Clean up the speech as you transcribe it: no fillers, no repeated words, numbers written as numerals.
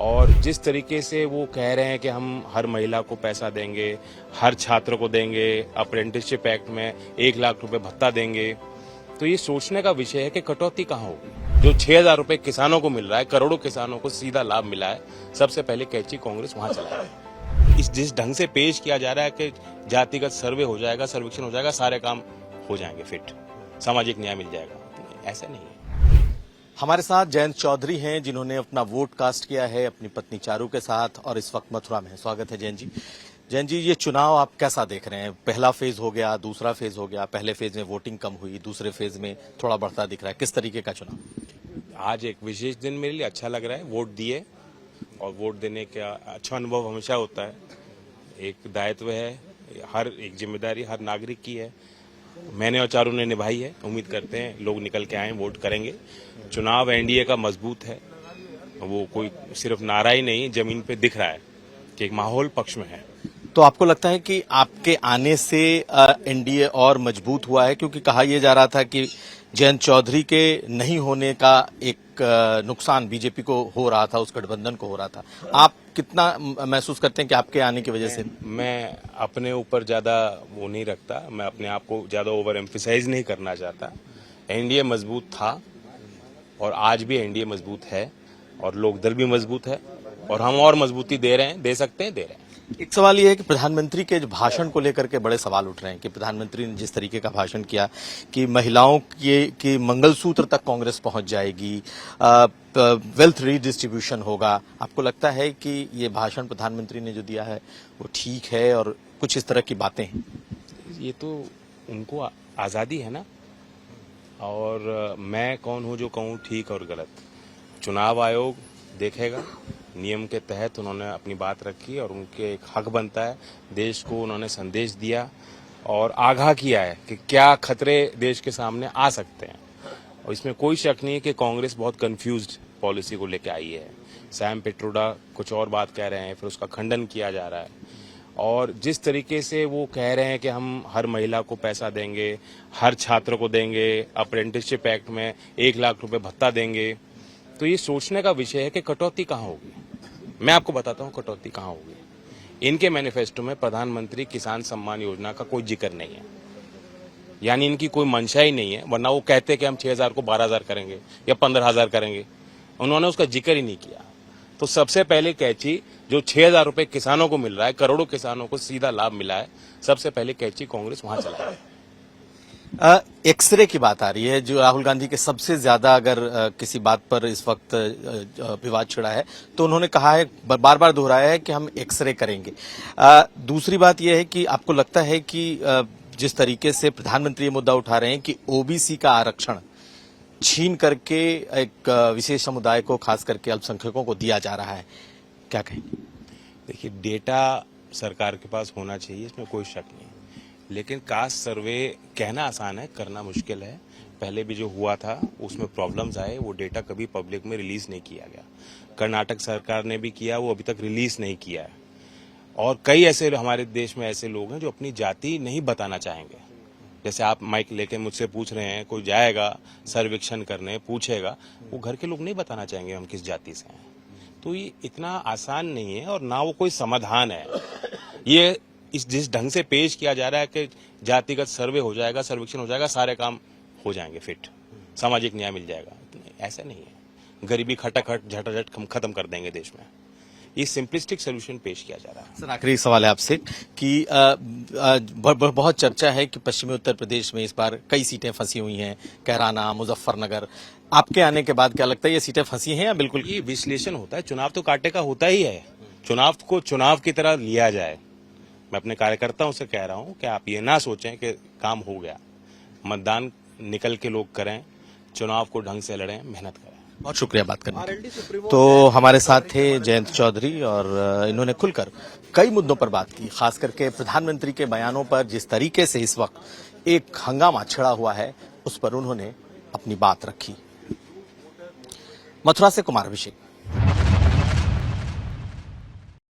और जिस तरीके से वो कह रहे हैं कि हम हर महिला को पैसा देंगे, हर छात्र को देंगे, अप्रेंटिसशिप एक्ट में 1 लाख रुपए भत्ता देंगे, तो ये सोचने का विषय है कि कटौती कहाँ होगी। जो 6,000 रुपए किसानों को मिल रहा है, करोड़ों किसानों को सीधा लाभ मिला है, सबसे पहले कैची कांग्रेस वहां चला है। इस जिस ढंग से पेश किया जा रहा है कि जातिगत सर्वे हो जाएगा, सर्वेक्षण हो जाएगा, सारे काम हो जाएंगे फिट, सामाजिक न्याय मिल जाएगा, ऐसा नहीं है। हमारे साथ जयंत चौधरी हैं जिन्होंने अपना वोट कास्ट किया है अपनी पत्नी चारू के साथ और इस वक्त मथुरा में है। स्वागत है जयंत जी। जयंत जी, ये चुनाव आप कैसा देख रहे हैं? पहला फेज हो गया, दूसरा फेज हो गया, पहले फेज में वोटिंग कम हुई, दूसरे फेज में थोड़ा बढ़ता दिख रहा है, किस तरीके का चुनाव? आज एक विशेष दिन मेरे लिए अच्छा लग रहा है। वोट दिए और वोट देने का अच्छा अनुभव हमेशा होता है। एक दायित्व है, हर एक जिम्मेदारी हर नागरिक की है। मैंने और चारू ने निभाई है। उम्मीद करते हैं लोग निकल के आए, वोट करेंगे। चुनाव एनडीए का मजबूत है, वो कोई सिर्फ नारा ही नहीं, जमीन पे दिख रहा है कि एक माहौल पक्ष में है। तो आपको लगता है कि आपके आने से एनडीए और मजबूत हुआ है? क्योंकि कहा यह जा रहा था कि जयंत चौधरी के नहीं होने का एक नुकसान बीजेपी को हो रहा था, उस गठबंधन को हो रहा था। आप कितना महसूस करते हैं कि आपके आने की वजह से? मैं अपने ऊपर ज्यादा वो नहीं रखता, मैं अपने आप को ज्यादा ओवर एम्फिसाइज नहीं करना चाहता। एनडीए मजबूत था और आज भी एनडीए मजबूत है और लोकदल भी मजबूत है और हम और मजबूती दे रहे हैं, दे सकते हैं, दे रहे हैं। एक सवाल यह है कि प्रधानमंत्री के भाषण को लेकर के बड़े सवाल उठ रहे हैं कि प्रधानमंत्री ने जिस तरीके का भाषण किया कि महिलाओं के मंगलसूत्र तक कांग्रेस पहुंच जाएगी, वेल्थ रीडिस्ट्रीब्यूशन होगा। आपको लगता है कि ये भाषण प्रधानमंत्री ने जो दिया है वो ठीक है और कुछ इस तरह की बातें हैं? ये तो उनको आजादी है ना, और मैं कौन हूं जो कहूं ठीक और गलत। चुनाव आयोग देखेगा, नियम के तहत उन्होंने अपनी बात रखी और उनके एक हक बनता है। देश को उन्होंने संदेश दिया और आगाह किया है कि क्या खतरे देश के सामने आ सकते हैं, और इसमें कोई शक नहीं है कि कांग्रेस बहुत कंफ्यूज्ड पॉलिसी को लेकर आई है। सैम पिट्रोडा कुछ और बात कह रहे हैं, फिर उसका खंडन किया जा रहा है, और जिस तरीके से वो कह रहे हैं कि हम हर महिला को पैसा देंगे, हर छात्र को देंगे, अप्रेंटिसशिप एक्ट में 1 लाख रुपए भत्ता देंगे, तो ये सोचने का विषय है कि कटौती कहाँ होगी। मैं आपको बताता हूँ कटौती कहाँ होगी। इनके मैनिफेस्टो में प्रधानमंत्री किसान सम्मान योजना का कोई जिक्र नहीं है, यानी इनकी कोई मंशा ही नहीं है। वरना वो कहते कि हम 6,000 को 12,000 करेंगे या 15,000 करेंगे, उन्होंने उसका जिक्र ही नहीं किया। तो सबसे पहले कैची जो 6,000 रुपए किसानों को मिल रहा है, करोड़ों किसानों को सीधा लाभ मिला है, सबसे पहले कैची कांग्रेस वहां चला है। एक्सरे की बात आ रही है, जो राहुल गांधी के सबसे ज्यादा अगर किसी बात पर इस वक्त विवाद छिड़ा है तो उन्होंने कहा है, बार बार दोहराया है कि हम एक्सरे करेंगे। दूसरी बात यह है कि आपको लगता है कि जिस तरीके से प्रधानमंत्री ये मुद्दा उठा रहे हैं कि ओबीसी का आरक्षण छीन करके एक विशेष समुदाय को, खास करके अल्पसंख्यकों को दिया जा रहा है, क्या कहेंगे? देखिए, डेटा सरकार के पास होना चाहिए, इसमें कोई शक नहीं, लेकिन कास्ट सर्वे कहना आसान है, करना मुश्किल है। पहले भी जो हुआ था उसमें प्रॉब्लम्स आए, वो डेटा कभी पब्लिक में रिलीज नहीं किया गया। कर्नाटक सरकार ने भी किया, वो अभी तक रिलीज नहीं किया है। और कई ऐसे हमारे देश में ऐसे लोग हैं जो अपनी जाति नहीं बताना चाहेंगे। जैसे आप माइक लेके मुझसे पूछ रहे हैं, कोई जाएगा सर्वेक्षण करने, पूछेगा, वो घर के लोग नहीं बताना चाहेंगे हम किस जाति से हैं। तो ये इतना आसान नहीं है और ना वो कोई समाधान है। ये इस जिस ढंग से पेश किया जा रहा है कि जातिगत सर्वे हो जाएगा, सर्वेक्षण हो जाएगा, सारे काम हो जाएंगे फिट, सामाजिक न्याय मिल जाएगा, ऐसा नहीं है। गरीबी खटाखट झटाझट खत्म कर देंगे देश में। ये सिंपलिस्टिक सोल्यूशन पेश किया जा रहा है। सर, आखिरी सवाल है आपसे कि बहुत चर्चा है कि पश्चिमी उत्तर प्रदेश में इस बार कई सीटें फंसी हुई हैं, कैराना, मुजफ्फरनगर। आपके आने के बाद क्या लगता है, ये सीटें फंसी हैं या बिल्कुल? ये विश्लेषण होता है, चुनाव तो कांटे का होता ही है। चुनाव को चुनाव की तरह लिया जाए। मैं अपने कार्यकर्ताओं से कह रहा हूं कि आप ये ना सोचें कि काम हो गया। मतदान निकल के लोग करें, चुनाव को ढंग से लड़ें, मेहनत करें। बहुत शुक्रिया बात करने के लिए। तो हमारे साथ थे जयंत चौधरी और इन्होंने खुलकर कई मुद्दों पर बात की, खास करके प्रधानमंत्री के बयानों पर जिस तरीके से इस वक्त एक हंगामा छिड़ा हुआ है उस पर उन्होंने अपनी बात रखी। मथुरा से कुमार अभिषेक।